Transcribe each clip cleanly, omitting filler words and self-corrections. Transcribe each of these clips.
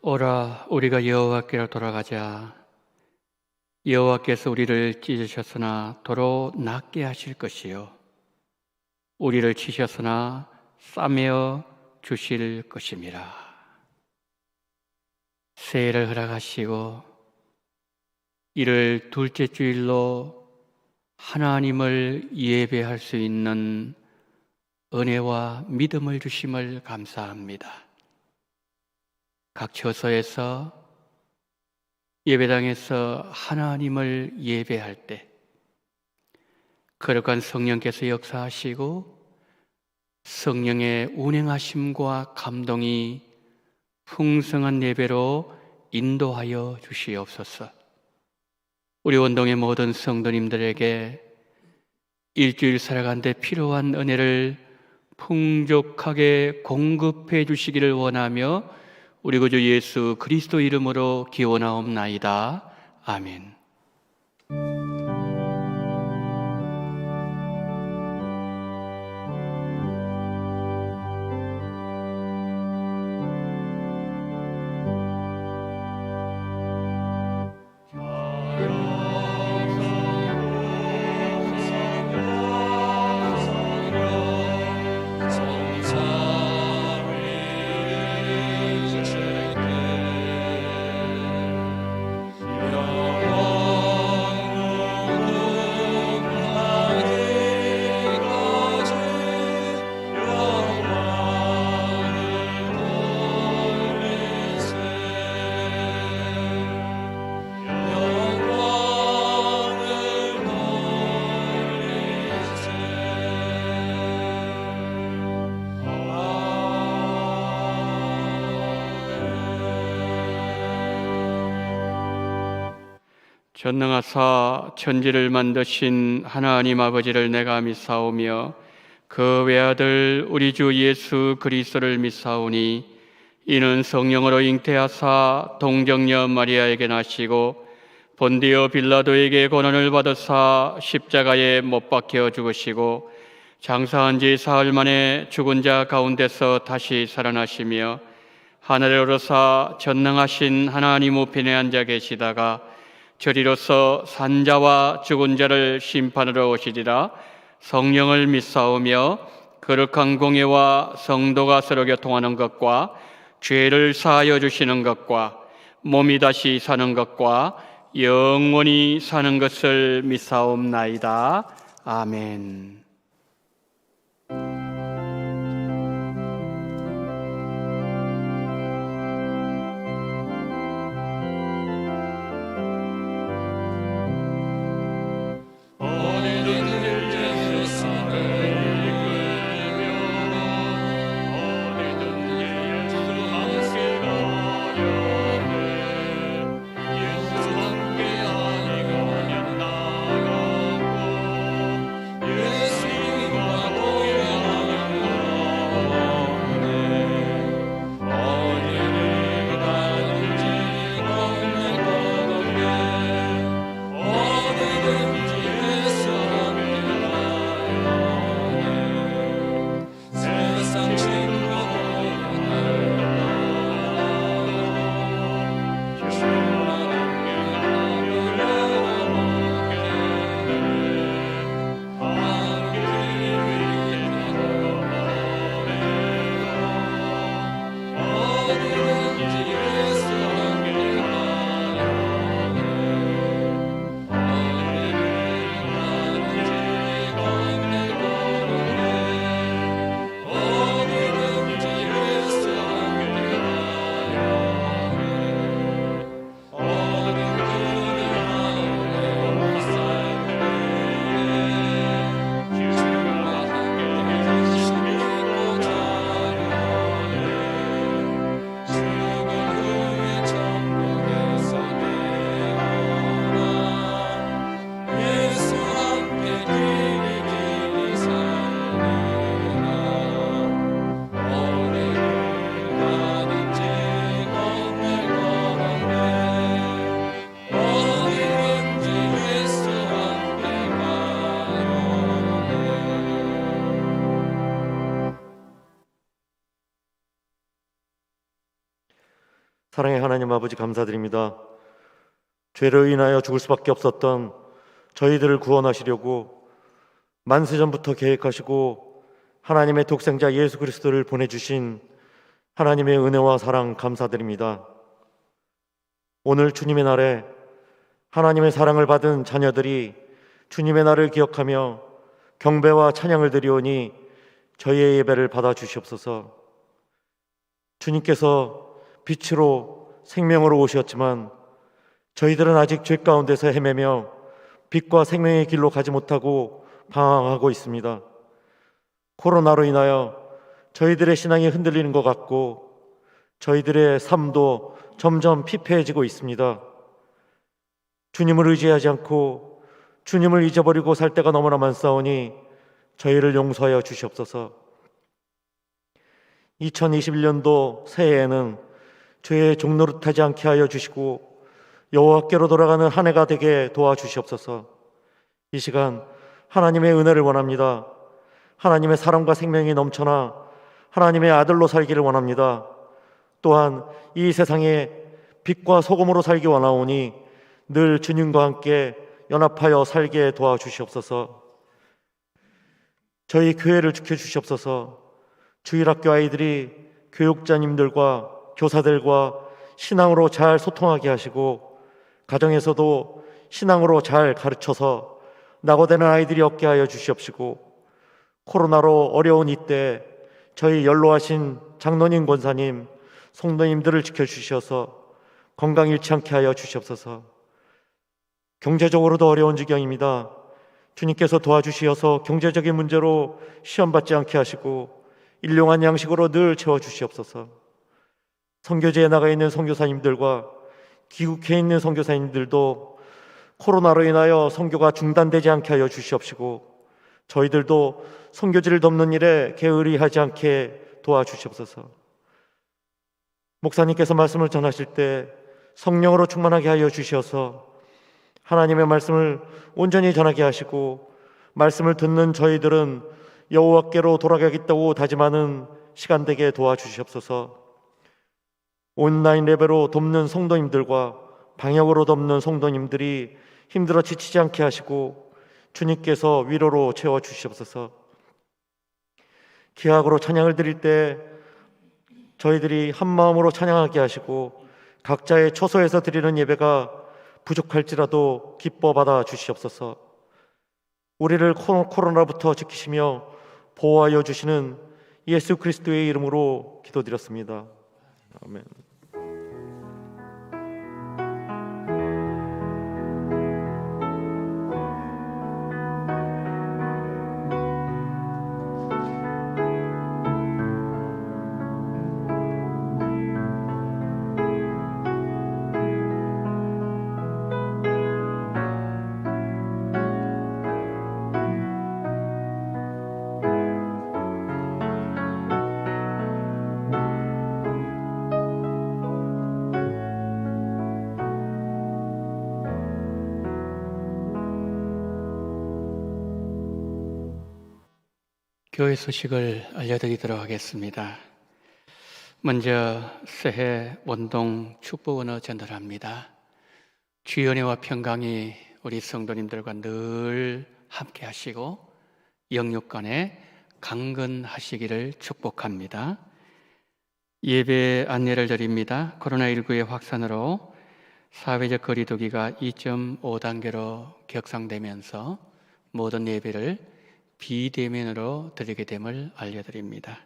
오라, 우리가 여호와께로 돌아가자. 여호와께서 우리를 찢으셨으나 도로 낫게 하실 것이요, 우리를 치셨으나 싸매어 주실 것임이라. 새해를 허락하시고 이를 둘째 주일로 하나님을 예배할 수 있는 은혜와 믿음을 주심을 감사합니다. 각 처소에서 예배당에서 하나님을 예배할 때 거룩한 성령께서 역사하시고 성령의 운행하심과 감동이 풍성한 예배로 인도하여 주시옵소서. 우리 원동의 모든 성도님들에게 일주일 살아가는 데 필요한 은혜를 풍족하게 공급해 주시기를 원하며 우리 구주 예수 그리스도 이름으로 기원하옵나이다. 아멘. 전능하사 천지를 만드신 하나님 아버지를 내가 믿사오며 그 외아들 우리 주 예수 그리스도를 믿사오니 이는 성령으로 잉태하사 동정녀 마리아에게 나시고 본디오 빌라도에게 고난을 받으사 십자가에 못 박혀 죽으시고 장사한 지 사흘 만에 죽은 자 가운데서 다시 살아나시며 하늘에 오르사 전능하신 하나님 우편에 앉아 계시다가 저리로서 산자와 죽은 자를 심판하러 오시리라. 성령을 믿사오며 거룩한 공예와 성도가 서로 교통하는 것과 죄를 사하여 주시는 것과 몸이 다시 사는 것과 영원히 사는 것을 믿사옵나이다. 아멘. 예수 사랑의 하나님 아버지, 감사드립니다. 죄로 인하여 죽을 수밖에 없었던 저희들을 구원하시려고 만세전부터 계획하시고 하나님의 독생자 예수 그리스도를 보내주신 하나님의 은혜와 사랑 감사드립니다. 오늘 주님의 날에 하나님의 사랑을 받은 자녀들이 주님의 날을 기억하며 경배와 찬양을 드리오니 저희의 예배를 받아주시옵소서. 주님께서 빛으로 생명으로 오셨지만 저희들은 아직 죄 가운데서 헤매며 빛과 생명의 길로 가지 못하고 방황하고 있습니다. 코로나로 인하여 저희들의 신앙이 흔들리는 것 같고 저희들의 삶도 점점 피폐해지고 있습니다. 주님을 의지하지 않고 주님을 잊어버리고 살 때가 너무나 많사오니 저희를 용서하여 주시옵소서. 2021년도 새해에는 죄의 종노릇하지 않게 하여 주시고 여호와께로 돌아가는 한 해가 되게 도와주시옵소서. 이 시간 하나님의 은혜를 원합니다. 하나님의 사랑과 생명이 넘쳐나 하나님의 아들로 살기를 원합니다. 또한 이 세상에 빛과 소금으로 살기 원하오니 늘 주님과 함께 연합하여 살게 도와주시옵소서. 저희 교회를 지켜주시옵소서. 주일학교 아이들이 교육자님들과 교사들과 신앙으로 잘 소통하게 하시고 가정에서도 신앙으로 잘 가르쳐서 낙오되는 아이들이 없게 하여 주시옵시고 코로나로 어려운 이때 저희 연로하신 장로님, 권사님, 성도님들을 지켜주셔서 건강 잃지 않게 하여 주시옵소서. 경제적으로도 어려운 지경입니다. 주님께서 도와주시어서 경제적인 문제로 시험받지 않게 하시고 일용한 양식으로 늘 채워주시옵소서. 선교지에 나가 있는 선교사님들과 귀국해 있는 선교사님들도 코로나로 인하여 선교가 중단되지 않게 하여 주시옵시고 저희들도 선교지를 돕는 일에 게으리하지 않게 도와주시옵소서. 목사님께서 말씀을 전하실 때 성령으로 충만하게 하여 주셔서 하나님의 말씀을 온전히 전하게 하시고 말씀을 듣는 저희들은 여호와께로 돌아가겠다고 다짐하는 시간 되게 도와주시옵소서. 온라인 예배로 돕는 성도님들과 방역으로 돕는 성도님들이 힘들어 지치지 않게 하시고 주님께서 위로로 채워주시옵소서. 기약으로 찬양을 드릴 때 저희들이 한마음으로 찬양하게 하시고 각자의 처소에서 드리는 예배가 부족할지라도 기뻐 받아 주시옵소서. 우리를 코로나부터 지키시며 보호하여 주시는 예수 그리스도의 이름으로 기도드렸습니다. 아멘. 교회 소식을 알려드리도록 하겠습니다. 먼저 새해 원동 축복언어 전달합니다. 주의 은혜와 평강이 우리 성도님들과 늘 함께 하시고 영육간에 강건하시기를 축복합니다. 예배 안내를 드립니다. 코로나19의 확산으로 사회적 거리두기가 2.5단계로 격상되면서 모든 예배를 비대면으로 드리게 됨을 알려드립니다.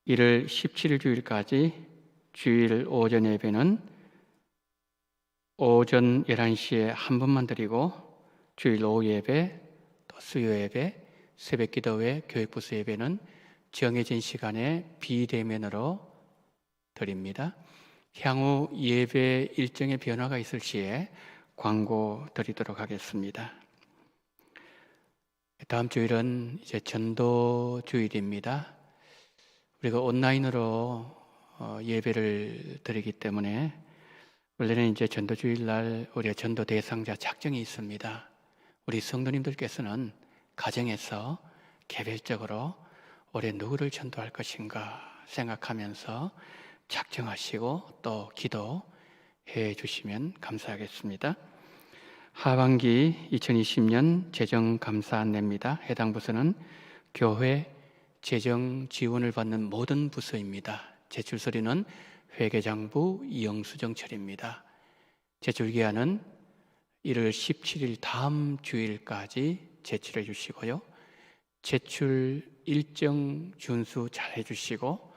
1월 17일 주일까지 주일 오전 예배는 오전 11시에 한 번만 드리고 주일 오후 예배, 또 수요 예배, 새벽 기도회, 교육부스 예배는 정해진 시간에 비대면으로 드립니다. 향후 예배 일정의 변화가 있을 시에 광고 드리도록 하겠습니다. 다음 주일은 이제 전도 주일입니다. 우리가 온라인으로 예배를 드리기 때문에 원래는 이제 전도 주일 날 우리가 전도 대상자 작정이 있습니다. 우리 성도님들께서는 가정에서 개별적으로 올해 누구를 전도할 것인가 생각하면서 작정하시고 또 기도해 주시면 감사하겠습니다. 하반기 2020년 재정감사 안내입니다. 해당 부서는 교회 재정 지원을 받는 모든 부서입니다. 제출서류는 회계장부 이영수정처입니다. 제출기한은 1월 17일 다음 주일까지 제출해 주시고요. 제출 일정 준수 잘 해주시고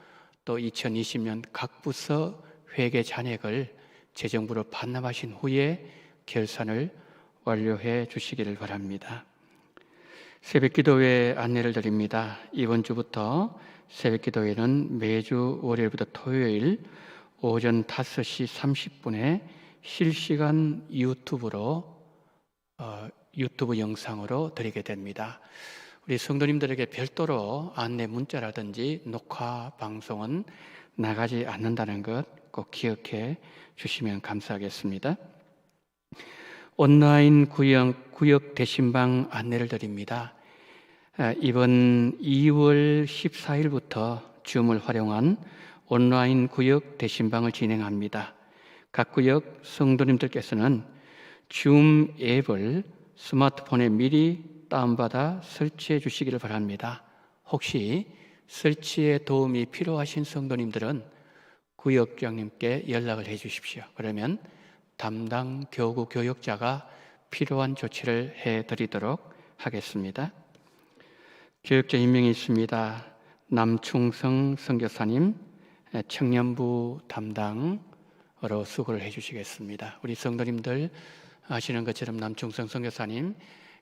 또 2020년 각 부서 회계 잔액을 재정부로 반납하신 후에 결산을 완료해 주시기를 바랍니다. 새벽기도회 안내를 드립니다. 이번 주부터 새벽기도회는 매주 월요일부터 토요일 오전 5시 30분에 실시간 유튜브 영상으로 드리게 됩니다. 우리 성도님들에게 별도로 안내 문자라든지 녹화 방송은 나가지 않는다는 것 꼭 기억해 주시면 감사하겠습니다. 온라인 구역 대신방 안내를 드립니다. 이번 2월 14일부터 줌을 활용한 온라인 구역 대신방을 진행합니다. 각 구역 성도님들께서는 줌 앱을 스마트폰에 미리 다운받아 설치해 주시기를 바랍니다. 혹시 설치에 도움이 필요하신 성도님들은 구역장님께 연락을 해 주십시오. 그러면 담당 교구 교역자가 필요한 조치를 해 드리도록 하겠습니다. 교역자 임명이 있습니다. 남충성 선교사님 청년부 담당으로 수고를 해 주시겠습니다. 우리 성도님들 아시는 것처럼 남충성 선교사님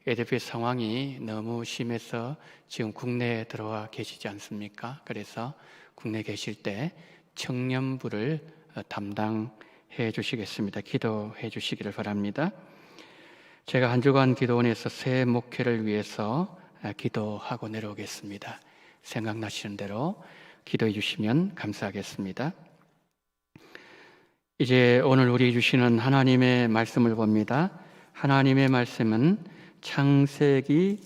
에드피 상황이 너무 심해서 지금 국내에 들어와 계시지 않습니까? 그래서 국내에 계실 때 청년부를 담당해 주시겠습니다. 기도해 주시기를 바랍니다. 제가 한 주간 기도원에서 새 목회를 위해서 기도하고 내려오겠습니다. 생각나시는 대로 기도해 주시면 감사하겠습니다. 이제 오늘 우리 주시는 하나님의 말씀을 봅니다. 하나님의 말씀은 창세기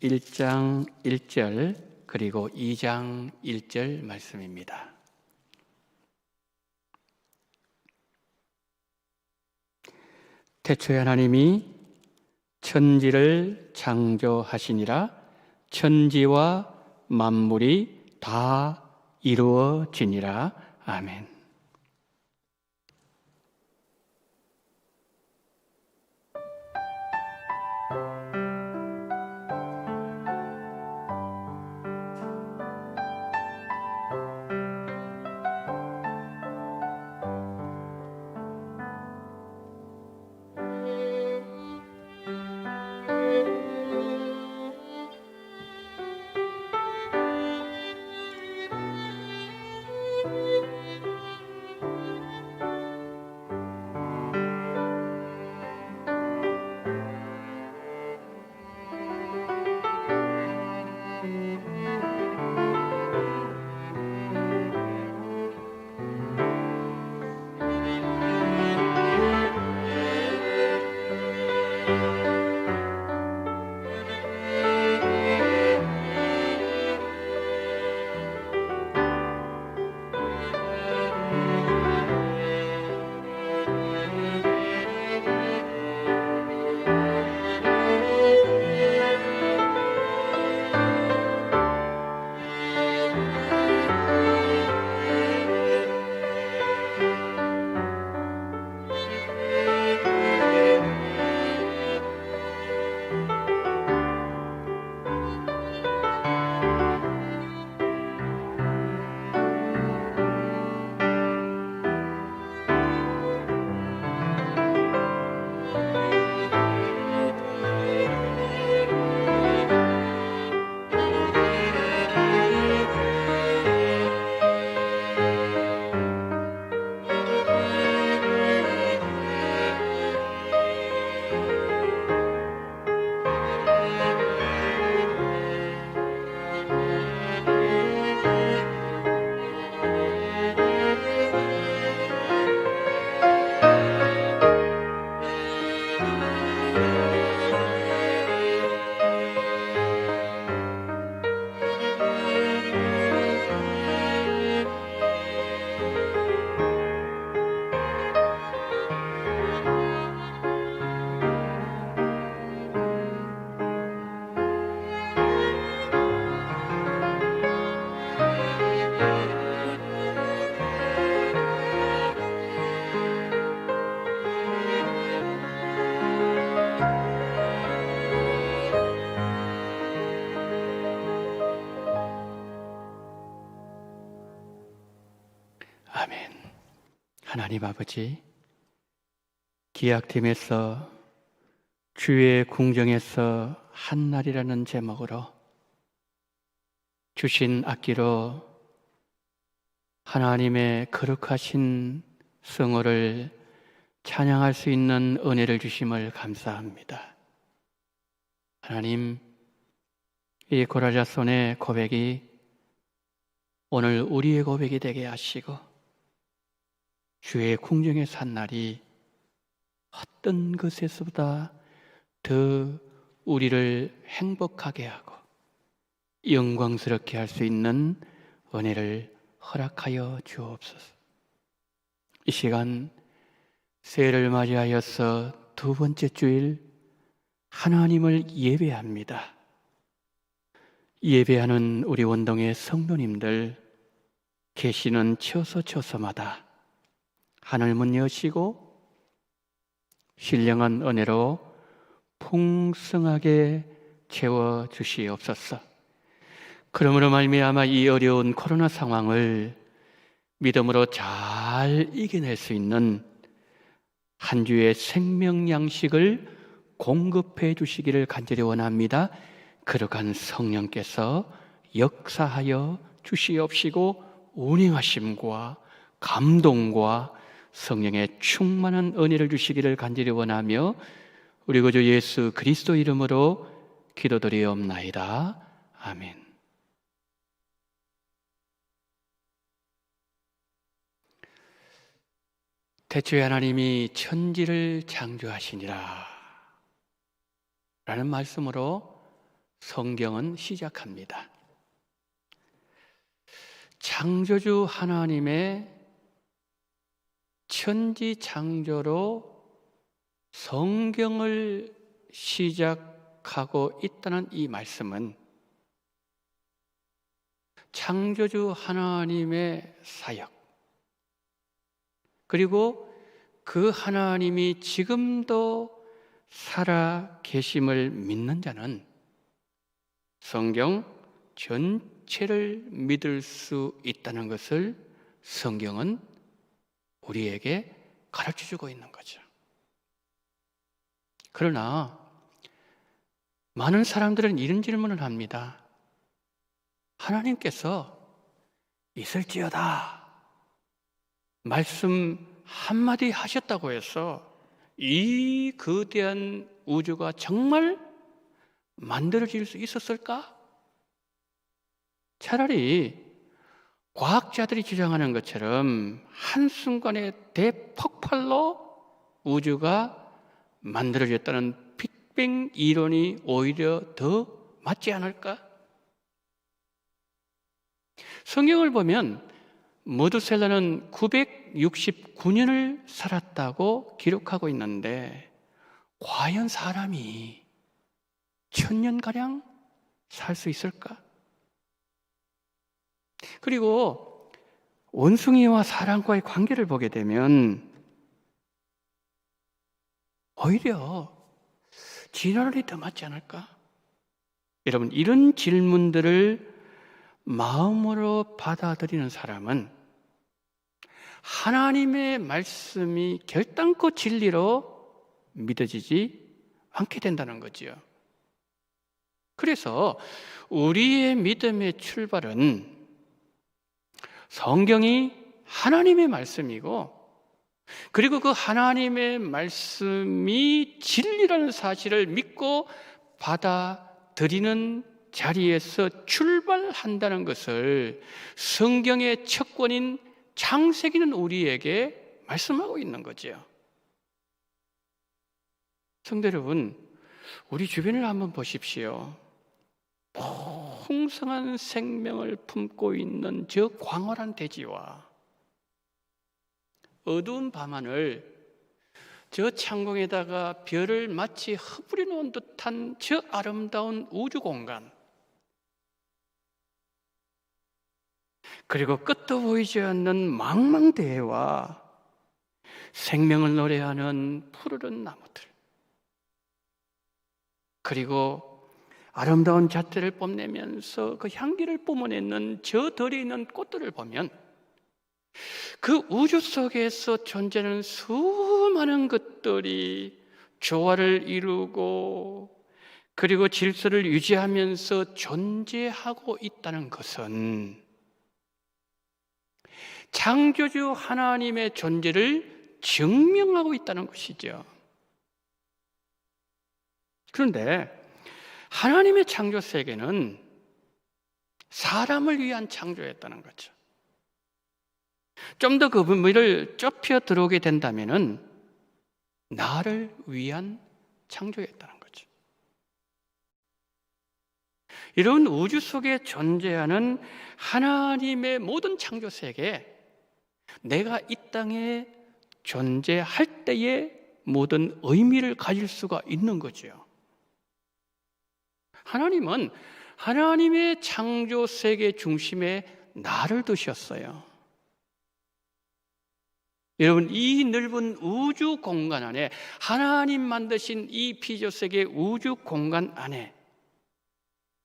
1장 1절 그리고 2장 1절 말씀입니다. 태초에 하나님이 천지를 창조하시니라. 천지와 만물이 다 이루어지니라. 아멘. 하나님 아버지, 기약팀에서 주의 궁정에서 한 날이라는 제목으로 주신 악기로 하나님의 거룩하신 성호를 찬양할 수 있는 은혜를 주심을 감사합니다. 하나님, 이 고라자손의 고백이 오늘 우리의 고백이 되게 하시고 주의 궁정에 산 날이 어떤 것에서보다 더 우리를 행복하게 하고 영광스럽게 할 수 있는 은혜를 허락하여 주옵소서. 이 시간 새해를 맞이하여서 두 번째 주일 하나님을 예배합니다. 예배하는 우리 원동의 성도님들 계시는 처소처소마다 하늘문 여시고 신령한 은혜로 풍성하게 채워주시옵소서. 그러므로 말미암아 이 어려운 코로나 상황을 믿음으로 잘 이겨낼 수 있는 한 주의 생명 양식을 공급해 주시기를 간절히 원합니다. 거룩한 성령께서 역사하여 주시옵시고 운행하심과 감동과 성령의 충만한 은혜를 주시기를 간절히 원하며 우리 구주 예수 그리스도 이름으로 기도드리옵나이다. 아멘. 태초에 하나님이 천지를 창조하시니라 라는 말씀으로 성경은 시작합니다. 창조주 하나님의 천지 창조로 성경을 시작하고 있다는 이 말씀은 창조주 하나님의 사역, 그리고 그 하나님이 지금도 살아 계심을 믿는 자는 성경 전체를 믿을 수 있다는 것을 성경은 우리에게 가르쳐주고 있는 거죠. 그러나 많은 사람들은 이런 질문을 합니다. 하나님께서 있을지어다 말씀 한마디 하셨다고 해서 이 거대한 우주가 정말 만들어질 수 있었을까? 차라리 과학자들이 주장하는 것처럼 한순간의 대폭발로 우주가 만들어졌다는 빅뱅 이론이 오히려 더 맞지 않을까? 성경을 보면 머두셀라는 969년을 살았다고 기록하고 있는데 과연 사람이 1000년가량 살 수 있을까? 그리고 원숭이와 사람과의 관계를 보게 되면 오히려 진화론이 더 맞지 않을까? 여러분, 이런 질문들을 마음으로 받아들이는 사람은 하나님의 말씀이 결단코 진리로 믿어지지 않게 된다는 거지요. 그래서 우리의 믿음의 출발은 성경이 하나님의 말씀이고, 그리고 그 하나님의 말씀이 진리라는 사실을 믿고 받아들이는 자리에서 출발한다는 것을 성경의 첫 권인 창세기는 우리에게 말씀하고 있는 거죠. 성도 여러분, 우리 주변을 한번 보십시오. 풍성한 생명을 품고 있는 저 광활한 대지와 어두운 밤하늘, 저 창공에다가 별을 마치 허브려 놓은 듯한 저 아름다운 우주 공간, 그리고 끝도 보이지 않는 망망대해와 생명을 노래하는 푸르른 나무들, 그리고 아름다운 잣대를 뽐내면서 그 향기를 뿜어내는 저 덜에 있는 꽃들을 보면 그 우주 속에서 존재하는 수많은 것들이 조화를 이루고 그리고 질서를 유지하면서 존재하고 있다는 것은 창조주 하나님의 존재를 증명하고 있다는 것이죠. 그런데 하나님의 창조 세계는 사람을 위한 창조였다는 거죠. 좀 더 그 의미를 좁혀 들어오게 된다면은 나를 위한 창조였다는 거죠. 이런 우주 속에 존재하는 하나님의 모든 창조 세계에 내가 이 땅에 존재할 때의 모든 의미를 가질 수가 있는 거죠. 하나님은 하나님의 창조 세계 중심에 나를 두셨어요. 여러분, 이 넓은 우주 공간 안에, 하나님 만드신 이 피조 세계 우주 공간 안에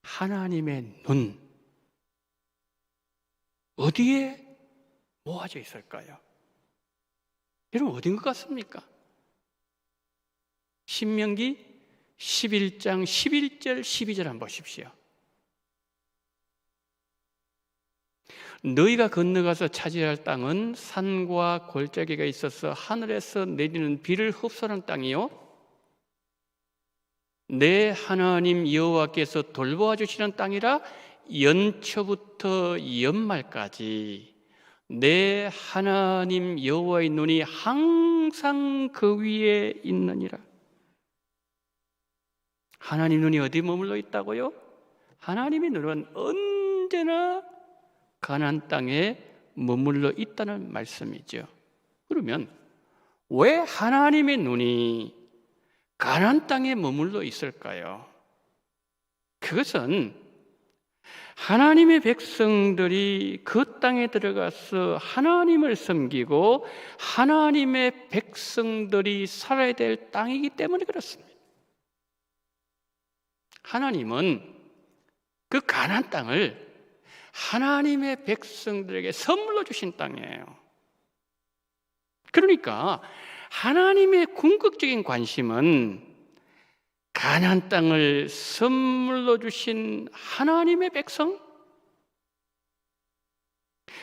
하나님의 눈 어디에 모아져 있을까요? 여러분, 어딘 것 같습니까? 신명기 11장 11절 12절 한번 보십시오. 너희가 건너가서 차지할 땅은 산과 골짜기가 있어서 하늘에서 내리는 비를 흡수하는 땅이요, 내 하나님 여호와께서 돌보아 주시는 땅이라 연초부터 연말까지 내 하나님 여호와의 눈이 항상 그 위에 있느니라. 하나님 눈이 어디 머물러 있다고요? 하나님의 눈은 언제나 가나안 땅에 머물러 있다는 말씀이죠. 그러면 왜 하나님의 눈이 가나안 땅에 머물러 있을까요? 그것은 하나님의 백성들이 그 땅에 들어가서 하나님을 섬기고 하나님의 백성들이 살아야 될 땅이기 때문에 그렇습니다. 하나님은 그 가나안 땅을 하나님의 백성들에게 선물로 주신 땅이에요. 그러니까 하나님의 궁극적인 관심은 가나안 땅을 선물로 주신 하나님의 백성,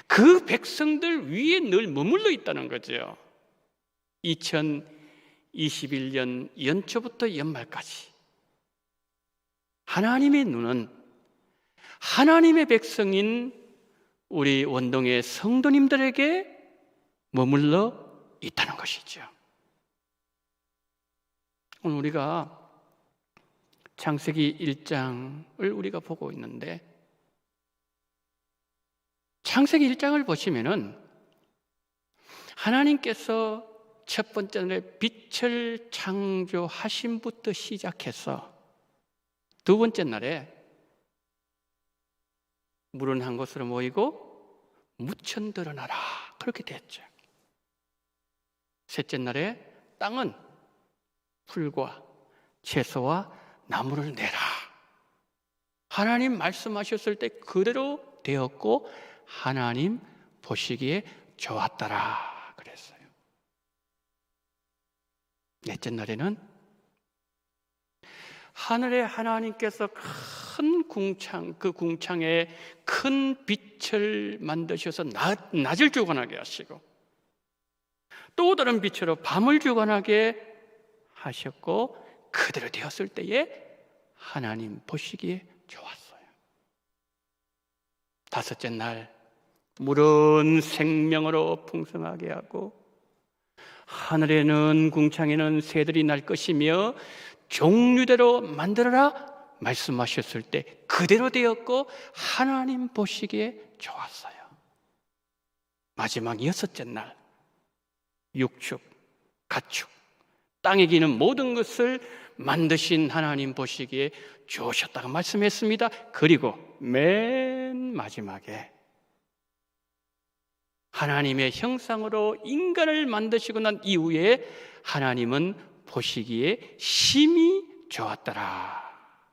그 백성들 위에 늘 머물러 있다는 거죠. 2021년 연초부터 연말까지 하나님의 눈은 하나님의 백성인 우리 원동의 성도님들에게 머물러 있다는 것이죠. 오늘 우리가 창세기 1장을 우리가 보고 있는데, 창세기 1장을 보시면은 하나님께서 첫 번째 날에 빛을 창조하심부터 시작해서 두 번째 날에 물은 한 곳으로 모이고 무천 드러나라, 그렇게 됐죠. 셋째 날에 땅은 풀과 채소와 나무를 내라. 하나님 말씀하셨을 때 그대로 되었고 하나님 보시기에 좋았더라 그랬어요. 넷째 날에는 하늘에 하나님께서 큰 궁창, 그 궁창에 큰 빛을 만드셔서 낮을 주관하게 하시고 또 다른 빛으로 밤을 주관하게 하셨고 그대로 되었을 때에 하나님 보시기에 좋았어요. 다섯째 날 물은 생명으로 풍성하게 하고 하늘에는 궁창에는 새들이 날 것이며 종류대로 만들어라 말씀하셨을 때 그대로 되었고 하나님 보시기에 좋았어요. 마지막 여섯째 날 육축, 가축, 땅에 기는 모든 것을 만드신 하나님 보시기에 좋으셨다고 말씀했습니다. 그리고 맨 마지막에 하나님의 형상으로 인간을 만드시고 난 이후에 하나님은 보시기에 심히 좋았더라,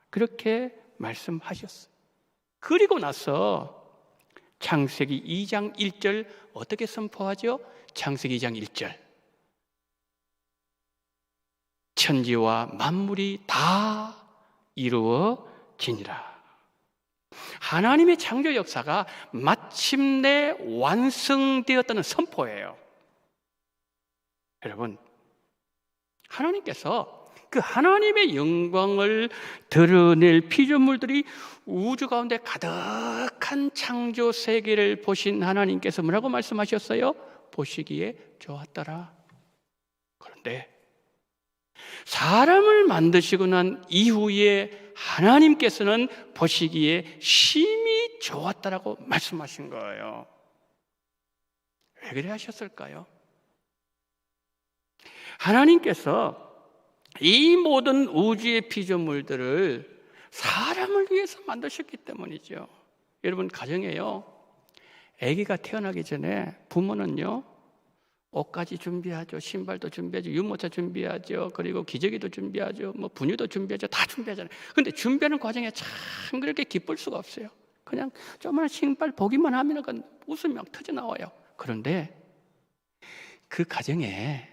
그렇게 말씀하셨어요. 그리고 나서 창세기 2장 1절 어떻게 선포하죠? 창세기 2장 1절. 천지와 만물이 다 이루어지니라. 하나님의 창조 역사가 마침내 완성되었다는 선포예요. 여러분, 하나님께서 그 하나님의 영광을 드러낼 피조물들이 우주 가운데 가득한 창조 세계를 보신 하나님께서 뭐라고 말씀하셨어요? 보시기에 좋았더라. 그런데 사람을 만드시고 난 이후에 하나님께서는 보시기에 심히 좋았다라고 말씀하신 거예요. 왜 그래 하셨을까요? 하나님께서 이 모든 우주의 피조물들을 사람을 위해서 만드셨기 때문이죠. 여러분, 가정에요, 아기가 태어나기 전에 부모는요, 옷까지 준비하죠. 신발도 준비하죠. 유모차 준비하죠. 그리고 기저귀도 준비하죠. 뭐 분유도 준비하죠. 다 준비하잖아요. 근데 준비하는 과정에 참 그렇게 기쁠 수가 없어요. 그냥 조그만 신발 보기만 하면 웃음이 막 터져 나와요. 그런데 그 가정에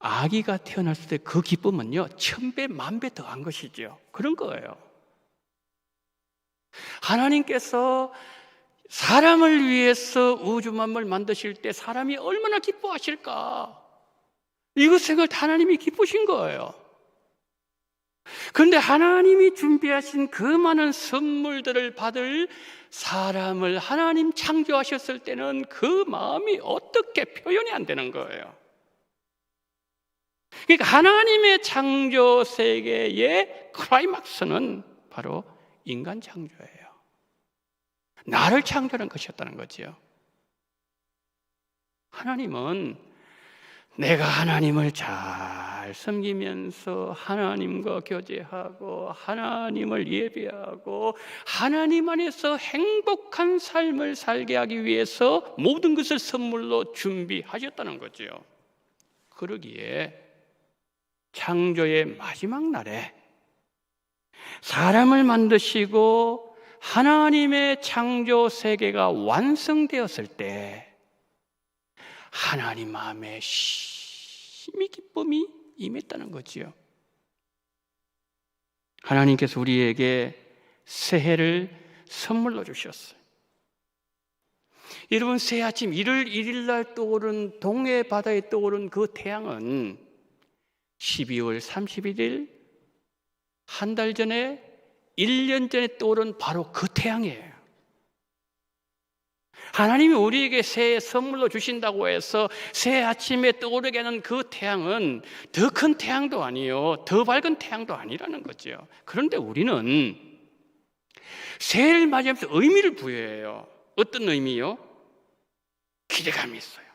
아기가 태어났을 때 그 기쁨은요, 1000배, 10,000배 더한 것이죠. 그런 거예요. 하나님께서 사람을 위해서 우주 만물 만드실 때 사람이 얼마나 기뻐하실까? 이것을 하나님이 기쁘신 거예요. 그런데 하나님이 준비하신 그 많은 선물들을 받을 사람을 하나님 창조하셨을 때는 그 마음이 어떻게 표현이 안 되는 거예요. 그러니까 하나님의 창조 세계의 클라이막스는 바로 인간 창조예요. 나를 창조한 것이었다는 거지요. 하나님은 내가 하나님을 잘 섬기면서 하나님과 교제하고 하나님을 예배하고 하나님 안에서 행복한 삶을 살게 하기 위해서 모든 것을 선물로 준비하셨다는 거지요. 그러기에 창조의 마지막 날에 사람을 만드시고 하나님의 창조 세계가 완성되었을 때 하나님 마음에 심히 기쁨이 임했다는 거지요. 하나님께서 우리에게 새해를 선물로 주셨어요. 여러분, 새 아침 1월 1일 날 떠오른 동해 바다에 떠오른 그 태양은 12월 31일 한 달 전에 1년 전에 떠오른 바로 그 태양이에요. 하나님이 우리에게 새해 선물로 주신다고 해서 새 아침에 떠오르게 하는 그 태양은 더 큰 태양도 아니요, 더 밝은 태양도 아니라는 거죠. 그런데 우리는 새해를 맞이하면서 의미를 부여해요. 어떤 의미요? 기대감이 있어요.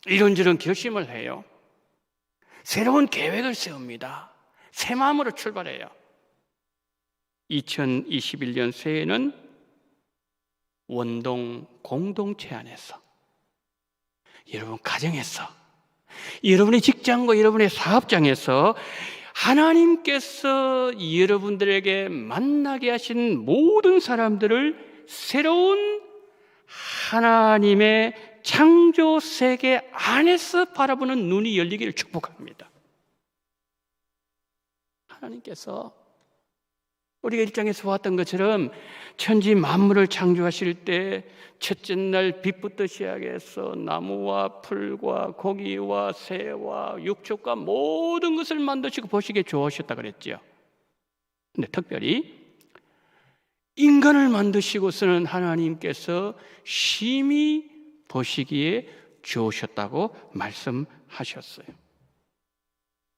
이런저런 결심을 해요. 새로운 계획을 세웁니다. 새 마음으로 출발해요. 2021년 새해는 원동 공동체 안에서, 여러분 가정에서, 여러분의 직장과 여러분의 사업장에서 하나님께서 여러분들에게 만나게 하신 모든 사람들을 새로운 하나님의 창조 세계 안에서 바라보는 눈이 열리기를 축복합니다. 하나님께서 우리가 일장에서 보았던 것처럼 천지 만물을 창조하실 때 첫째 날 빛부터 시작해서 나무와 풀과 고기와 새와 육축과 모든 것을 만드시고 보시기에 좋으셨다 그랬죠. 근데 특별히 인간을 만드시고서는 하나님께서 심히 보시기에 좋으셨다고 말씀하셨어요.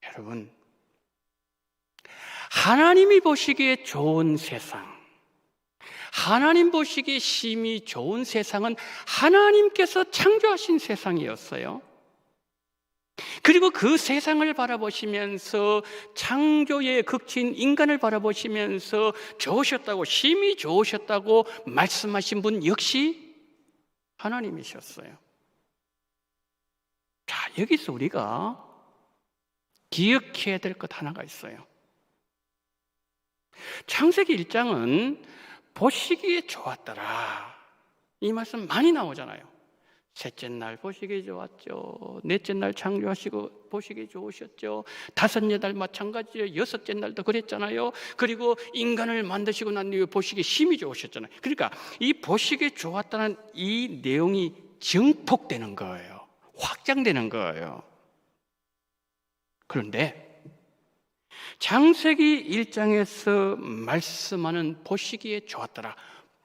여러분, 하나님이 보시기에 좋은 세상, 하나님 보시기에 심히 좋은 세상은 하나님께서 창조하신 세상이었어요. 그리고 그 세상을 바라보시면서 창조의 극치인 인간을 바라보시면서 좋으셨다고, 심히 좋으셨다고 말씀하신 분 역시 하나님이셨어요. 자, 여기서 우리가 기억해야 될 것 하나가 있어요. 창세기 1장은 보시기에 좋았더라. 이 말씀 많이 나오잖아요. 셋째 날 보시기 좋았죠. 넷째 날 창조하시고 보시기 좋으셨죠. 다섯째 날 마찬가지예요. 여섯째 날도 그랬잖아요. 그리고 인간을 만드시고 난 뒤에 보시기 심히 좋으셨잖아요. 그러니까 이 보시기 좋았다는 이 내용이 증폭되는 거예요. 확장되는 거예요. 그런데 창세기 1장에서 말씀하는 보시기에 좋았더라,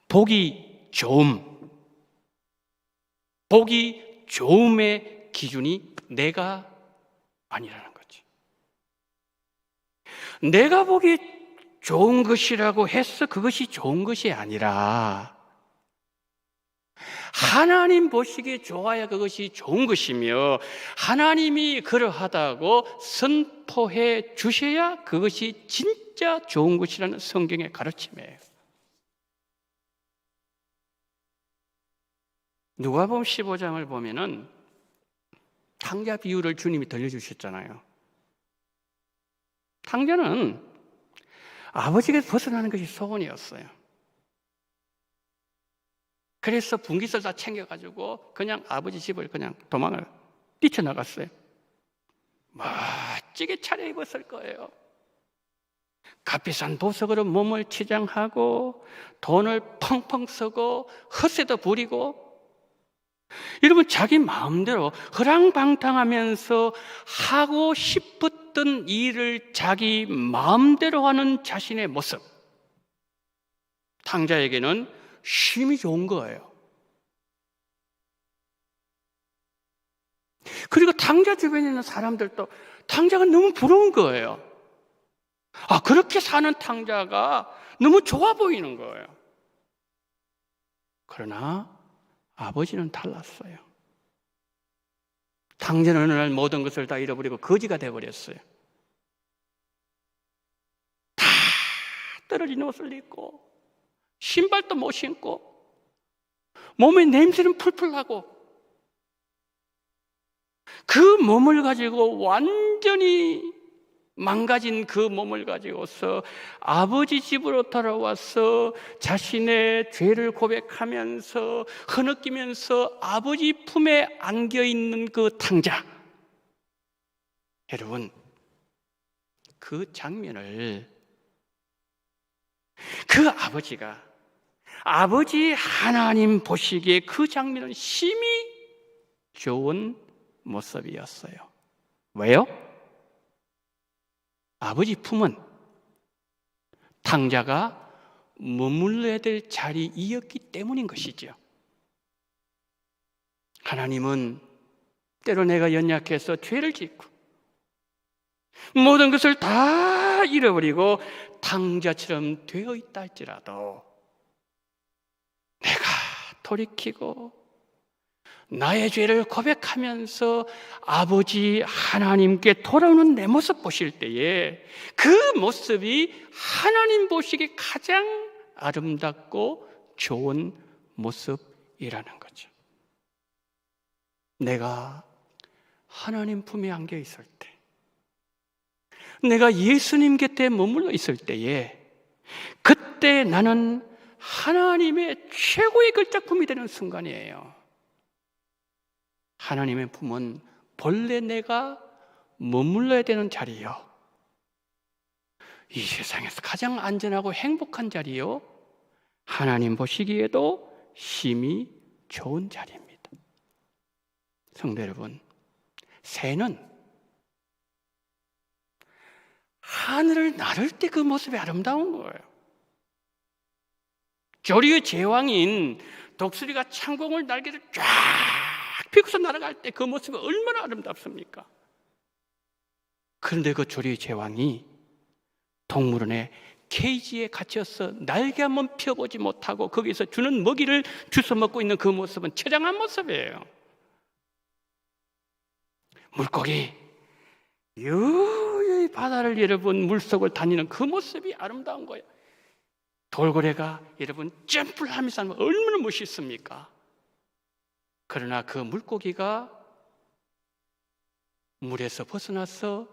보기 좋음, 보기 좋음의 기준이 내가 아니라는 거지. 내가 보기 좋은 것이라고 해서 그것이 좋은 것이 아니라 하나님 보시기에 좋아야 그것이 좋은 것이며 하나님이 그러하다고 선포해 주셔야 그것이 진짜 좋은 것이라는 성경의 가르침이에요. 누가복음 15장을 보면은 탕자 비유를 주님이 들려주셨잖아요. 탕자는 아버지에게서 벗어나는 것이 소원이었어요. 그래서 분깃을 다 챙겨가지고 그냥 아버지 집을 그냥 도망을 뛰쳐나갔어요. 멋지게 차려입었을 거예요. 값비싼 보석으로 몸을 치장하고 돈을 펑펑 쓰고 헛새도 부리고, 여러분 자기 마음대로 허랑방탕하면서 하고 싶었던 일을 자기 마음대로 하는 자신의 모습, 탕자에게는 쉼이 좋은 거예요. 그리고 탕자 주변에 있는 사람들도 탕자가 너무 부러운 거예요. 그렇게 사는 탕자가 너무 좋아 보이는 거예요. 그러나 아버지는 달랐어요. 탕자는 어느 날 모든 것을 다 잃어버리고 거지가 되어버렸어요. 다 떨어진 옷을 입고 신발도 못 신고 몸에 냄새는 풀풀 나고 그 몸을 가지고 완전히 망가진 그 몸을 가지고서 아버지 집으로 돌아와서 자신의 죄를 고백하면서 흐느끼면서 아버지 품에 안겨있는 그 탕자, 여러분 그 장면을 그 아버지가 아버지 하나님 보시기에 그 장면은 심히 좋은 모습이었어요. 왜요? 아버지 품은 탕자가 머물러야 될 자리이었기 때문인 것이죠. 하나님은 때로 내가 연약해서 죄를 짓고 모든 것을 다 잃어버리고 탕자처럼 되어 있다 할지라도 내가 돌이키고 나의 죄를 고백하면서 아버지 하나님께 돌아오는 내 모습 보실 때에 그 모습이 하나님 보시기에 가장 아름답고 좋은 모습이라는 거죠. 내가 하나님 품에 안겨 있을 때, 내가 예수님 곁에 머물러 있을 때에 그때 나는 하나님의 최고의 걸작품이 되는 순간이에요. 하나님의 품은 본래 내가 머물러야 되는 자리요, 이 세상에서 가장 안전하고 행복한 자리요, 하나님 보시기에도 심히 좋은 자리입니다. 성도 여러분, 새는 하늘을 나를 때 그 모습이 아름다운 거예요. 조류의 제왕인 독수리가 창공을 날개를 쫙 펴고서 날아갈 때 그 모습이 얼마나 아름답습니까? 그런데 그 조류의 제왕이 동물원에 케이지에 갇혀서 날개 한번 펴보지 못하고 거기서 주는 먹이를 주워 먹고 있는 그 모습은 처량한 모습이에요. 물고기 유유히 바다를 여러분 물속을 다니는 그 모습이 아름다운 거예요. 돌고래가 여러분 점프를 하면서 하면 얼마나 멋있습니까? 그러나 그 물고기가 물에서 벗어나서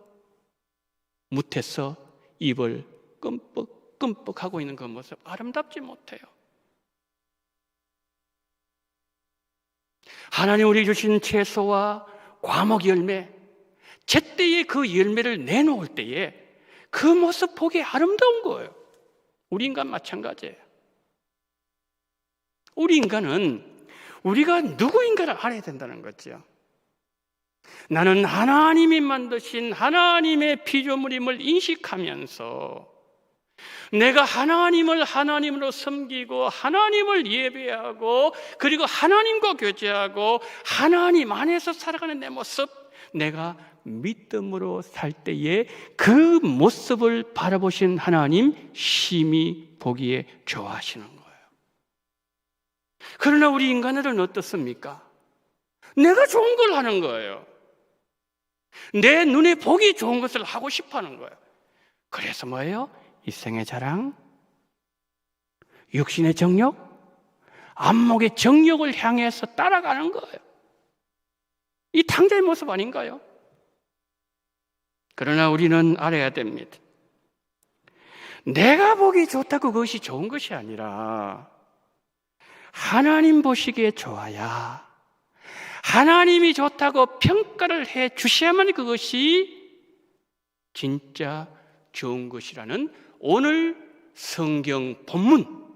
뭇에서 입을 끔뻑끔뻑 하고 있는 그 모습 아름답지 못해요. 하나님 우리 주신 채소와 과목 열매, 제때에 그 열매를 내놓을 때에 그 모습 보기 아름다운 거예요. 우리 인간 마찬가지예요. 우리 인간은 우리가 누구인가를 알아야 된다는 거죠. 나는 하나님이 만드신 하나님의 피조물임을 인식하면서 내가 하나님을 하나님으로 섬기고 하나님을 예배하고 그리고 하나님과 교제하고 하나님 안에서 살아가는 내 모습, 내가 믿음으로 살 때에 그 모습을 바라보신 하나님 심히 보기에 좋아하시는 거예요. 그러나 우리 인간들은 어떻습니까? 내가 좋은 걸 하는 거예요. 내 눈에 보기 좋은 것을 하고 싶어 하는 거예요. 그래서 뭐예요? 이생의 자랑, 육신의 정욕, 안목의 정욕을 향해서 따라가는 거예요. 이 탕자의 모습 아닌가요? 그러나 우리는 알아야 됩니다. 내가 보기 좋다고 그것이 좋은 것이 아니라 하나님 보시기에 좋아야, 하나님이 좋다고 평가를 해 주셔야만 그것이 진짜 좋은 것이라는 오늘 성경 본문,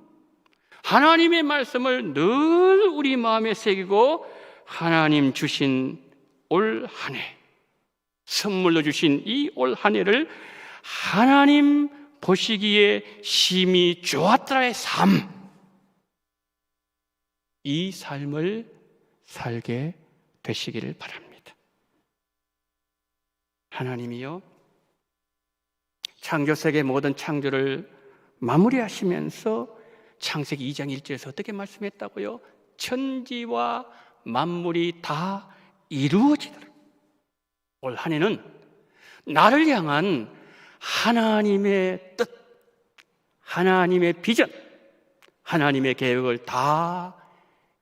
하나님의 말씀을 늘 우리 마음에 새기고 하나님 주신 올 한 해, 선물로 주신 이 올 한 해를 하나님 보시기에 심히 좋았더라의 삶, 이 삶을 살게 되시기를 바랍니다. 하나님이요, 창조세계 모든 창조를 마무리하시면서 창세기 2장 1절에서 어떻게 말씀했다고요? 천지와 만물이 다 이루어지더라. 올 한 해는 나를 향한 하나님의 뜻, 하나님의 비전, 하나님의 계획을 다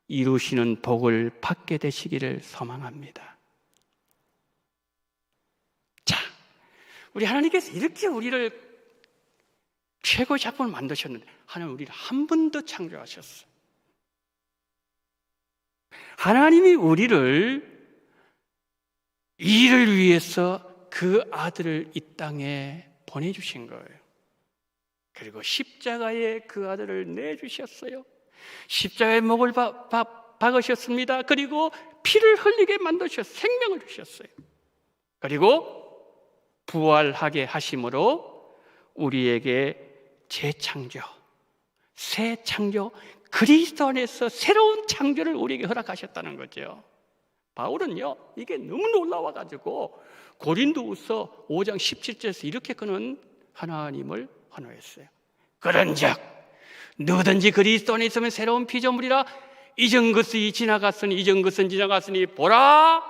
이루시는 복을 받게 되시기를 소망합니다. 자, 우리 하나님께서 이렇게 우리를 최고의 작품을 만드셨는데 하나님 우리를 한 번 더 창조하셨어요. 하나님이 우리를 이를 위해서 그 아들을 이 땅에 보내주신 거예요. 그리고 십자가에 그 아들을 내주셨어요. 십자가에 목을 박으셨습니다. 그리고 피를 흘리게 만드셨어요. 생명을 주셨어요. 그리고 부활하게 하심으로 우리에게 재창조, 새 창조, 그리스도 안에서 새로운 창조를 우리에게 허락하셨다는 거죠. 바울은요, 이게 너무 놀라워가지고 고린도후서 5장 17절에서 이렇게 그는 하나님을 환호했어요. 그런즉 누구든지 그리스도 안에 있으면 새로운 피조물이라, 이전 것이 지나갔으니 이전 것은 지나갔으니 보라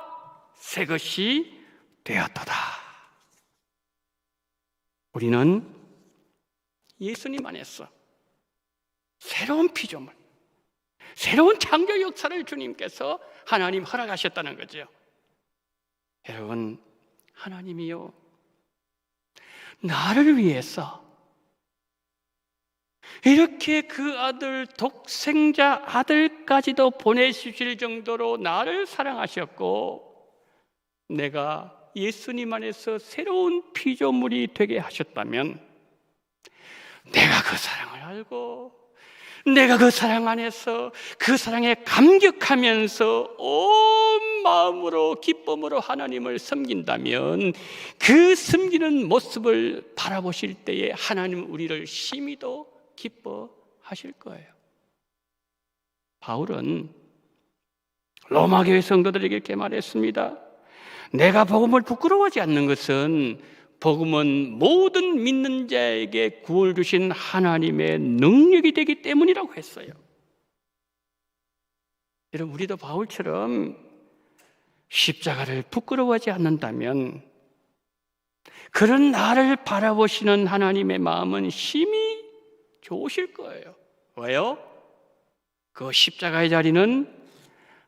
새 것이 되었도다. 우리는 예수님 안에서 새로운 피조물, 새로운 창조 역사를 주님께서 하나님 허락하셨다는 거죠. 여러분, 하나님이요, 나를 위해서 이렇게 그 아들, 독생자 아들까지도 보내주실 정도로 나를 사랑하셨고, 내가 예수님 안에서 새로운 피조물이 되게 하셨다면 내가 그 사랑을 알고 내가 그 사랑 안에서 그 사랑에 감격하면서 온 마음으로 기쁨으로 하나님을 섬긴다면 그 섬기는 모습을 바라보실 때에 하나님은 우리를 심히도 기뻐하실 거예요. 바울은 로마 교회 성도들에게 이렇게 말했습니다. 내가 복음을 부끄러워하지 않는 것은 복음은 모든 믿는 자에게 구원을 주신 하나님의 능력이 되기 때문이라고 했어요. 여러분, 우리도 바울처럼 십자가를 부끄러워하지 않는다면 그런 나를 바라보시는 하나님의 마음은 심히 좋으실 거예요. 왜요? 그 십자가의 자리는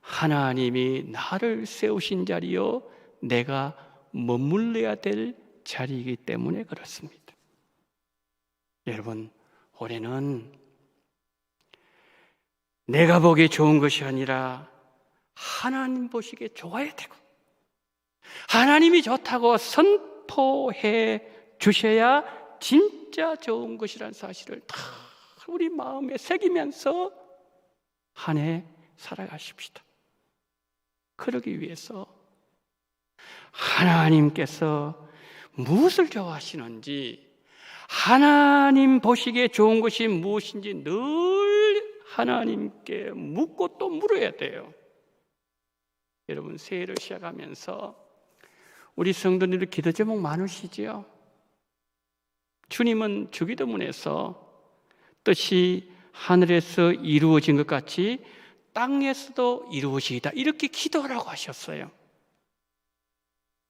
하나님이 나를 세우신 자리요, 내가 머물러야 될 자리이기 때문에 그렇습니다. 여러분, 올해는 내가 보기 좋은 것이 아니라 하나님 보시기에 좋아야 되고 하나님이 좋다고 선포해 주셔야 진짜 좋은 것이라는 사실을 다 우리 마음에 새기면서 한 해 살아가십시다. 그러기 위해서 하나님께서 무엇을 좋아하시는지, 하나님 보시기에 좋은 것이 무엇인지 늘 하나님께 묻고 또 물어야 돼요. 여러분, 새해를 시작하면서 우리 성도님들 기도 제목 많으시지요? 주님은 주기도문에서 뜻이 하늘에서 이루어진 것 같이 땅에서도 이루어지이다, 이렇게 기도하라고 하셨어요.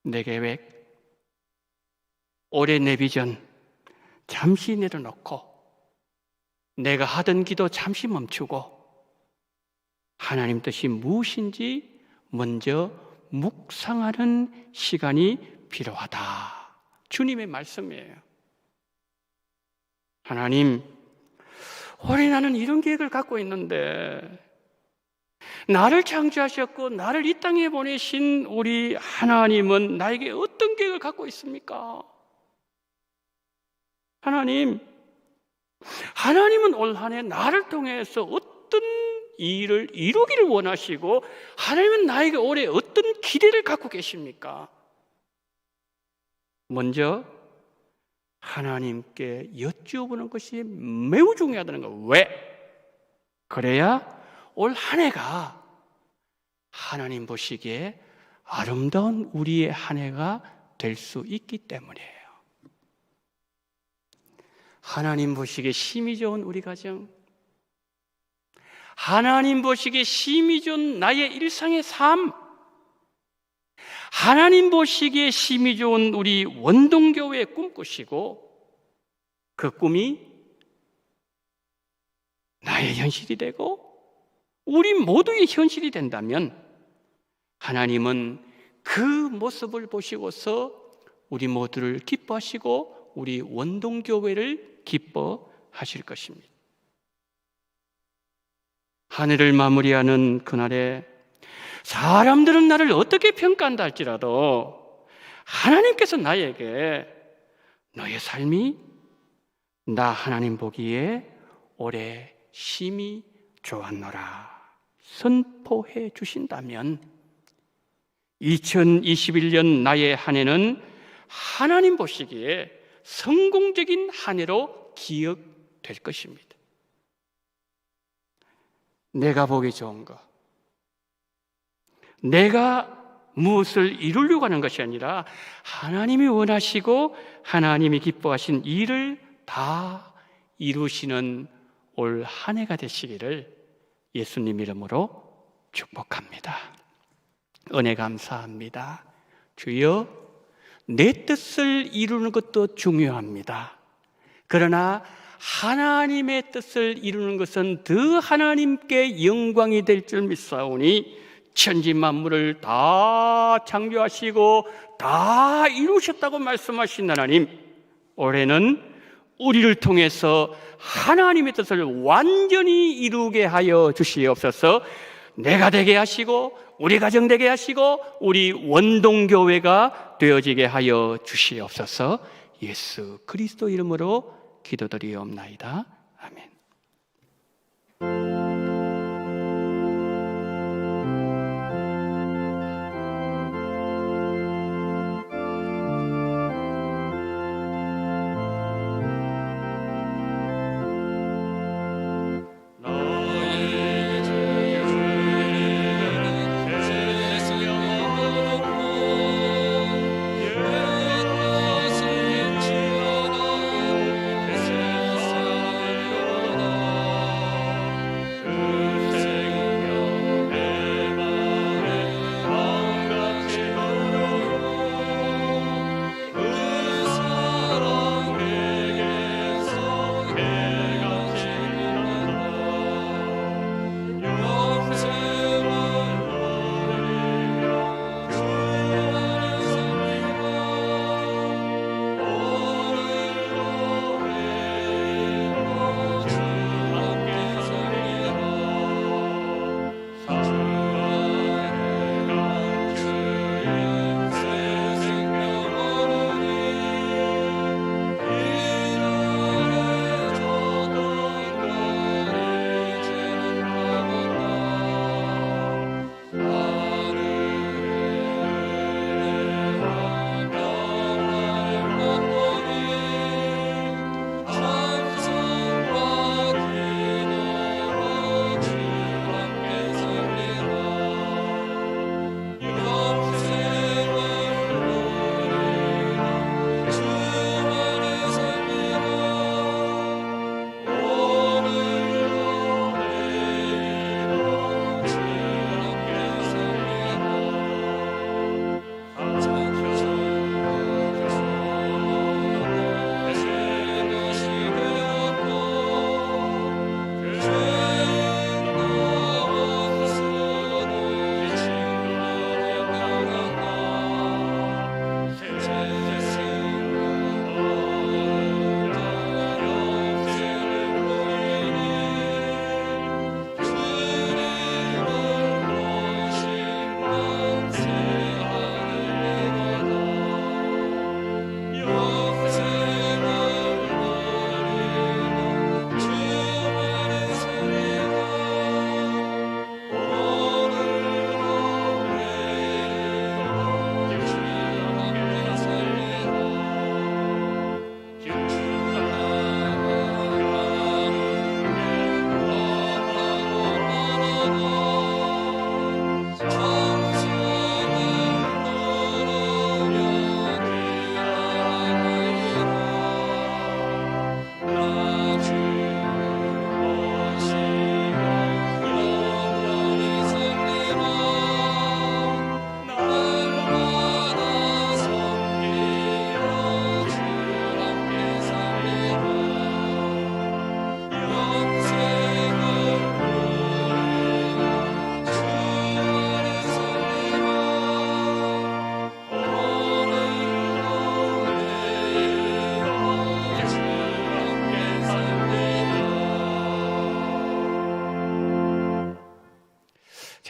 내 계획, 올해 내 비전 잠시 내려놓고 내가 하던 기도 잠시 멈추고 하나님 뜻이 무엇인지 먼저 묵상하는 시간이 필요하다. 주님의 말씀이에요. 하나님, 올해 나는 이런 계획을 갖고 있는데 나를 창조하셨고 나를 이 땅에 보내신 우리 하나님은 나에게 어떤 계획을 갖고 있습니까? 하나님은 올 한 해 나를 통해서 어떤 일을 이루기를 원하시고 하나님은 나에게 올해 어떤 기대를 갖고 계십니까? 먼저 하나님께 여쭤보는 것이 매우 중요하다는 거. 왜? 그래야 올 한 해가 하나님 보시기에 아름다운 우리의 한 해가 될 수 있기 때문이에요. 하나님 보시기에 심히 좋은 우리 가정, 하나님 보시기에 심히 좋은 나의 일상의 삶, 하나님 보시기에 심히 좋은 우리 원동교회 꿈꾸시고 그 꿈이 나의 현실이 되고 우리 모두의 현실이 된다면 하나님은 그 모습을 보시고서 우리 모두를 기뻐하시고 우리 원동교회를 기뻐하실 것입니다. 한 해를 마무리하는 그날에 사람들은 나를 어떻게 평가한다 할지라도 하나님께서 나에게 너의 삶이 나 하나님 보기에 올해 심히 좋았노라 선포해 주신다면 2021년 나의 한 해는 하나님 보시기에 성공적인 한 해로 기억될 것입니다. 내가 보기 좋은 것, 내가 무엇을 이루려고 하는 것이 아니라 하나님이 원하시고 하나님이 기뻐하신 일을 다 이루시는 올 한 해가 되시기를 예수님 이름으로 축복합니다. 은혜 감사합니다. 주여, 내 뜻을 이루는 것도 중요합니다. 그러나 하나님의 뜻을 이루는 것은 더 하나님께 영광이 될 줄 믿사오니 천지 만물을 다 창조하시고 다 이루셨다고 말씀하신 하나님, 올해는 우리를 통해서 하나님의 뜻을 완전히 이루게 하여 주시옵소서. 내가 되게 하시고 우리 가정 되게 하시고 우리 원동교회가 되어지게 하여 주시옵소서. 예수 그리스도 이름으로 기도드리옵나이다. 아멘.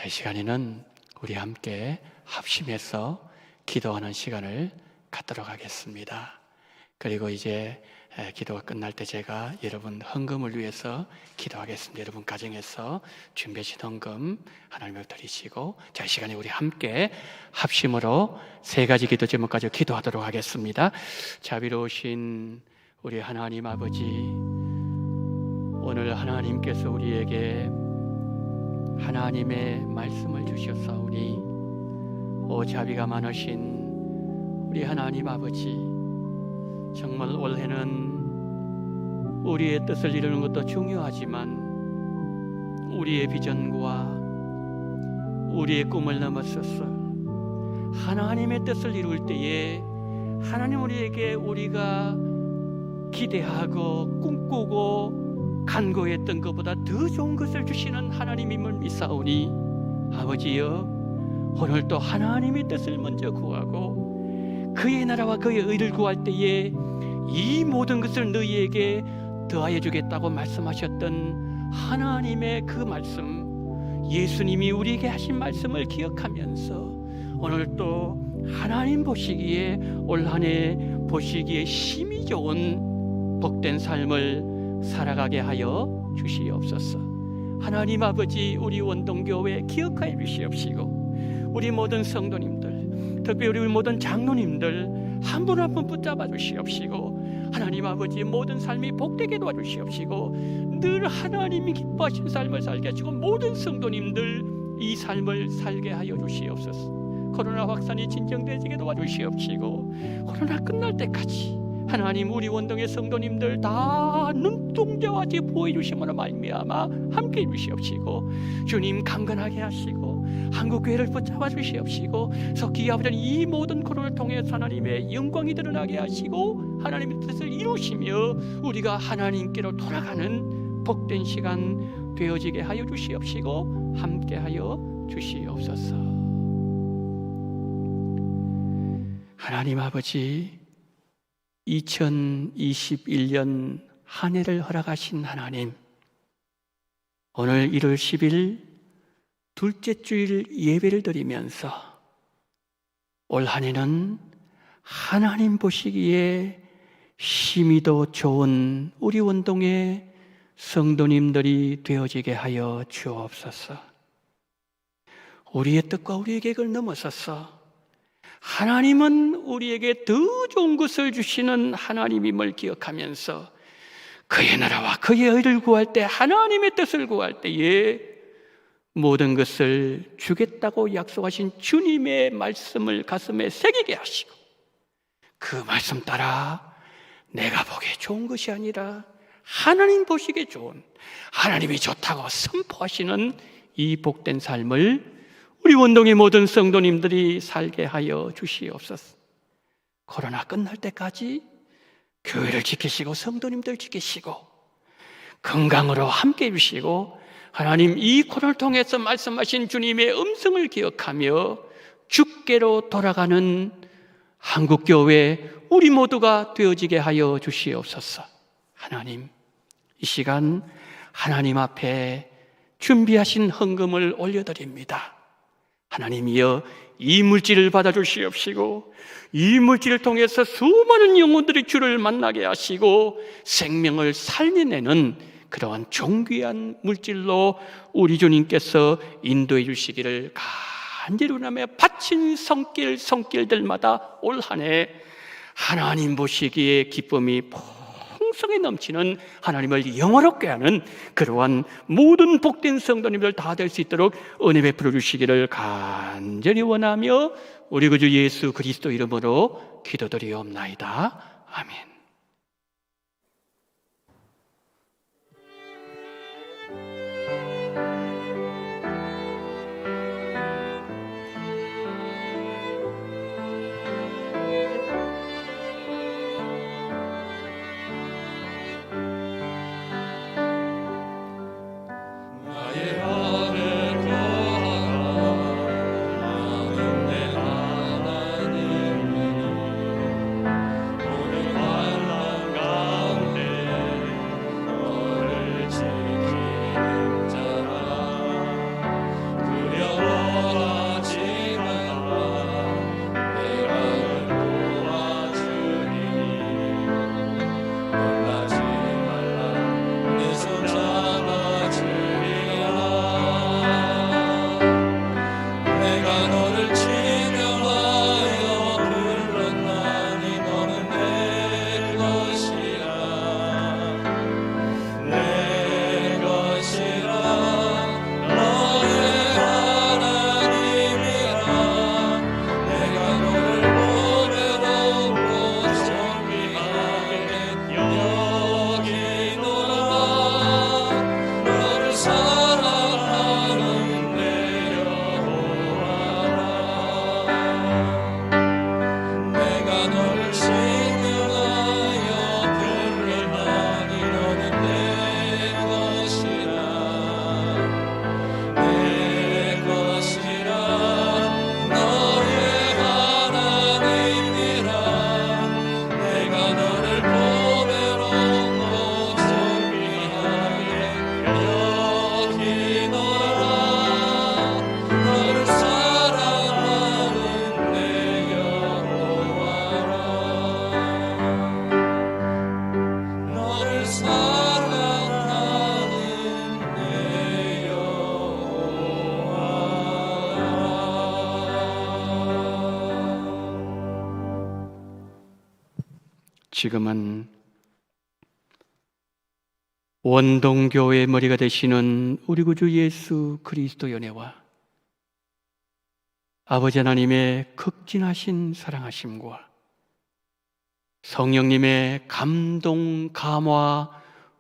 이 시간에는 우리 함께 합심해서 기도하는 시간을 갖도록 하겠습니다. 그리고 이제 기도가 끝날 때 제가 여러분 헌금을 위해서 기도하겠습니다. 여러분 가정에서 준비하신 헌금 하나님께 드리시고, 자, 이 시간에 우리 함께 합심으로 세 가지 기도 제목까지 기도하도록 하겠습니다. 자비로우신 우리 하나님 아버지, 오늘 하나님께서 우리에게 하나님의 말씀을 주셨사오니, 오 자비가 많으신 우리 하나님 아버지, 정말 올해는 우리의 뜻을 이루는 것도 중요하지만 우리의 비전과 우리의 꿈을 넘어서서 하나님의 뜻을 이룰 때에 하나님 우리에게 우리가 기대하고 꿈꾸고 간구했던 것보다 더 좋은 것을 주시는 하나님임을 믿사오니, 아버지여, 오늘 또 하나님의 뜻을 먼저 구하고 그의 나라와 그의 의를 구할 때에 이 모든 것을 너희에게 더하여 주겠다고 말씀하셨던 하나님의 그 말씀, 예수님이 우리에게 하신 말씀을 기억하면서 오늘 또 하나님 보시기에, 올 한 해 보시기에 힘이 좋은 복된 삶을 살아가게 하여 주시옵소서. 하나님 아버지, 우리 원동교회 기억하여 주시옵시고, 우리 모든 성도님들, 특별히 우리 모든 장로님들 한 분 한 분 붙잡아 주시옵시고, 하나님 아버지 모든 삶이 복되게 도와주시옵시고, 늘 하나님이 기뻐하신 삶을 살게 하시고, 모든 성도님들 이 삶을 살게 하여 주시옵소서. 코로나 확산이 진정되게 도와주시옵시고, 코로나 끝날 때까지 하나님 우리 원동의 성도님들 다 눈동자같이 보여주심으로 말미암아 함께 해주시옵시고, 주님 강건하게 하시고 한국교회를 붙잡아 주시옵시고, 속히 아버지는 이 모든 코로나를 통해서 하나님의 영광이 드러나게 하시고 하나님의 뜻을 이루시며 우리가 하나님께로 돌아가는 복된 시간 되어지게 하여 주시옵시고 함께 하여 주시옵소서. 하나님 아버지, 2021년 한 해를 허락하신 하나님, 오늘 1월 10일 둘째 주일 예배를 드리면서 올 한 해는 하나님 보시기에 힘이 더 좋은 우리 원동의 성도님들이 되어지게 하여 주옵소서. 우리의 뜻과 우리의 계획을 넘어서서 하나님은 우리에게 더 좋은 것을 주시는 하나님임을 기억하면서 그의 나라와 그의 의를 구할 때, 하나님의 뜻을 구할 때에 모든 것을 주겠다고 약속하신 주님의 말씀을 가슴에 새기게 하시고, 그 말씀 따라 내가 보기에 좋은 것이 아니라 하나님 보시기에 좋은, 하나님이 좋다고 선포하시는 이 복된 삶을 우리 원동의 모든 성도님들이 살게 하여 주시옵소서. 코로나 끝날 때까지 교회를 지키시고 성도님들 지키시고 건강으로 함께 해주시고, 하나님 이 코로나를 통해서 말씀하신 주님의 음성을 기억하며 주께로 돌아가는 한국교회 우리 모두가 되어지게 하여 주시옵소서. 하나님, 이 시간 하나님 앞에 준비하신 헌금을 올려드립니다. 하나님이여, 이 물질을 받아주시옵시고 이 물질을 통해서 수많은 영혼들이 주를 만나게 하시고 생명을 살려내는 그러한 존귀한 물질로 우리 주님께서 인도해 주시기를 간절히 원하며 바친 손길들마다 올 한 해 하나님 보시기에 기쁨이 풍성히 넘치는, 하나님을 영화롭게 하는 그러한 모든 복된 성도님들 다 될 수 있도록 은혜 베풀어 주시기를 간절히 원하며 우리 구주 예수 그리스도 이름으로 기도드리옵나이다. 아멘. 오늘 지금은 원동교회의 머리가 되시는 우리 구주 예수 그리스도의 은혜와 아버지 하나님의 극진하신 사랑하심과 성령님의 감동, 감화,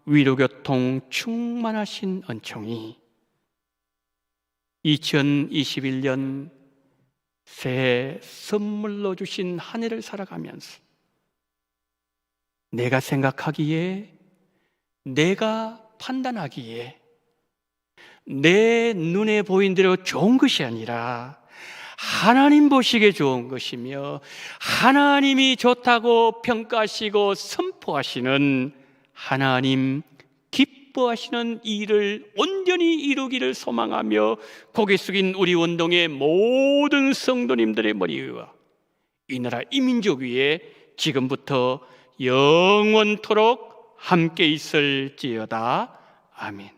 위로교통 충만하신 은총이 2021년 새해 선물로 주신 한 해를 살아가면서 내가 생각하기에, 내가 판단하기에, 내 눈에 보인 대로 좋은 것이 아니라 하나님 보시기에 좋은 것이며 하나님이 좋다고 평가하시고 선포하시는 하나님 기뻐하시는 일을 온전히 이루기를 소망하며 고개 숙인 우리 원동의 모든 성도님들의 머리 위와 이 나라 이 민족 위에 지금부터 영원토록 함께 있을지어다. 아멘.